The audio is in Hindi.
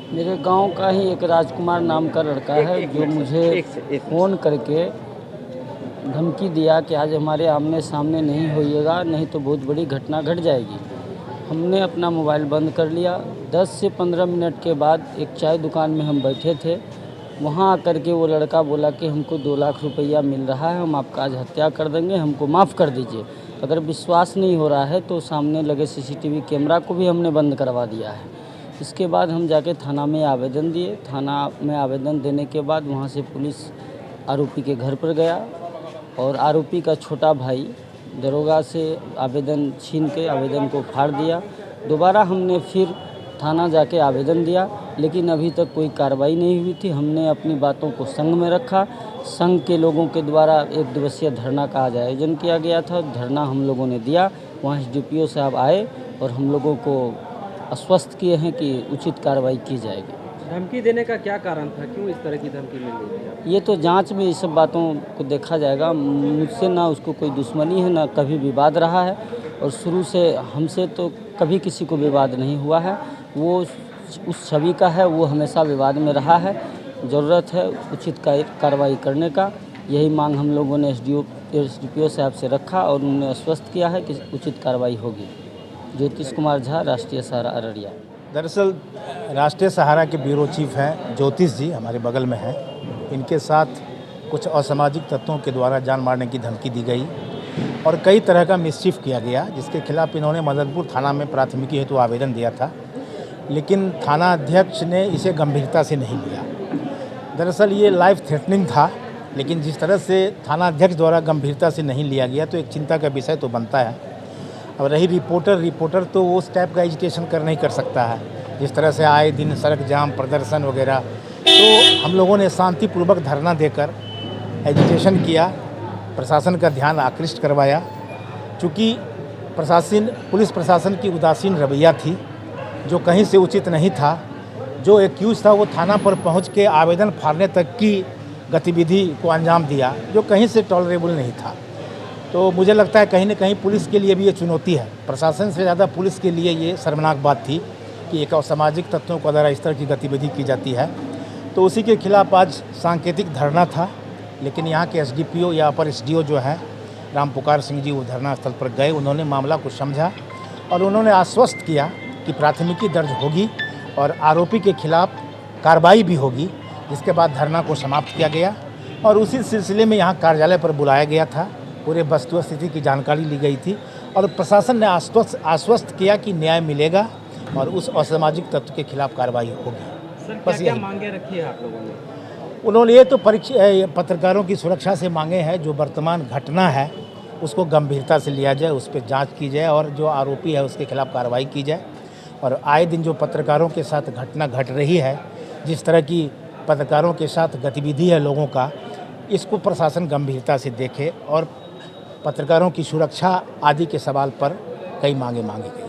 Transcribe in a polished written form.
मेरे गांव का ही एक राजकुमार नाम का लड़का है जो मुझे फ़ोन करके धमकी दिया कि आज हमारे आमने सामने नहीं होइएगा, नहीं तो बहुत बड़ी घटना घट जाएगी। हमने अपना मोबाइल बंद कर लिया। 10 से 15 मिनट के बाद एक चाय दुकान में हम बैठे थे। वहाँ आकर के वो लड़का बोला कि हमको 2 लाख रुपया मिल रहा है, हम आपका आज हत्या कर देंगे, हमको माफ़ कर दीजिए। अगर विश्वास नहीं हो रहा है तो सामने लगे सीसीटीवी कैमरा को भी हमने बंद करवा दिया है। इसके बाद हम जाके थाना में आवेदन दिए। थाना में आवेदन देने के बाद वहाँ से पुलिस आरोपी के घर पर गया और आरोपी का छोटा भाई दरोगा से आवेदन छीन के आवेदन को फाड़ दिया। दोबारा हमने फिर थाना जाके आवेदन दिया, लेकिन अभी तक कोई कार्रवाई नहीं हुई थी। हमने अपनी बातों को संघ में रखा। संघ के लोगों के द्वारा 1 दिवसीय धरना का आज आयोजन किया गया था। धरना हम लोगों ने दिया। वहाँ एसडीपीओ साहब आए और हम लोगों को आश्वस्त किए हैं कि उचित कार्रवाई की जाएगी। धमकी देने का क्या कारण था? क्यों इस तरह की धमकी मिल रही थी? ये तो जांच में इस सब बातों को देखा जाएगा। मुझसे ना उसको कोई दुश्मनी है, ना कभी विवाद रहा है, और शुरू से हमसे तो कभी किसी को विवाद नहीं हुआ है। वो उस छवि का है, वो हमेशा विवाद में रहा है। ज़रूरत है उचित कार्रवाई करने का। यही मांग हम लोगों ने एसडीपीओ साहब से रखा और उन्होंने आश्वस्त किया है कि उचित कार्रवाई होगी। ज्योतिष कुमार झा, राष्ट्रीय सहारा अररिया। दरअसल राष्ट्रीय सहारा के ब्यूरो चीफ हैं ज्योतिष जी, हमारे बगल में हैं। इनके साथ कुछ असामाजिक तत्वों के द्वारा जान मारने की धमकी दी गई और कई तरह का मिसचिफ किया गया, जिसके खिलाफ इन्होंने मदनपुर थाना में प्राथमिकी हेतु आवेदन दिया था, लेकिन थाना अध्यक्ष ने इसे गंभीरता से नहीं लिया। दरअसल ये लाइफ थ्रेटनिंग था, लेकिन जिस तरह से थाना अध्यक्ष द्वारा गंभीरता से नहीं लिया गया तो एक चिंता का विषय तो बनता है। अब रही रिपोर्टर तो वो उस टाइप का एजिटेशन नहीं कर सकता है जिस तरह से आए दिन सड़क जाम, प्रदर्शन वगैरह। तो हम लोगों ने शांतिपूर्वक धरना देकर एजिटेशन किया, प्रशासन का ध्यान आकृष्ट करवाया। चूँकि पुलिस प्रशासन की उदासीन रवैया थी जो कहीं से उचित नहीं था। जो एक्यूज था वो थाना पर पहुंच के आवेदन फाड़ने तक की गतिविधि को अंजाम दिया, जो कहीं से टॉलरेबल नहीं था। तो मुझे लगता है कहीं न कहीं पुलिस के लिए भी ये चुनौती है। प्रशासन से ज़्यादा पुलिस के लिए ये शर्मनाक बात थी कि एक असामाजिक तत्वों के द्वारा इस तरह की गतिविधि की जाती है। तो उसी के खिलाफ आज सांकेतिक धरना था, लेकिन यहाँ के एसडीपीओ या अपर एसडीओ जो हैं राम पुकार सिंह जी, वो धरना स्थल पर गए। उन्होंने मामला को समझा और उन्होंने आश्वस्त किया कि प्राथमिकी दर्ज होगी और आरोपी के खिलाफ कार्रवाई भी होगी। जिसके बाद धरना को समाप्त किया गया और उसी सिलसिले में यहाँ कार्यालय पर बुलाया गया था। पूरे वस्तु स्थिति की जानकारी ली गई थी और प्रशासन ने आश्वस्त किया कि न्याय मिलेगा और उस असामाजिक तत्व के खिलाफ कार्रवाई होगी। सर, बस क्या मांगे रखी है आप लोगों ने? उन्होंने ये तो पत्रकारों की सुरक्षा से मांगे हैं। जो वर्तमान घटना है उसको गंभीरता से लिया जाए, उस पर जांच की जाए और जो आरोपी है उसके खिलाफ कार्रवाई की जाए। और आए दिन जो पत्रकारों के साथ घटना घट रही है, जिस तरह की पत्रकारों के साथ गतिविधि है लोगों का, इसको प्रशासन गंभीरता से देखे और पत्रकारों की सुरक्षा आदि के सवाल पर कई मांगे गई।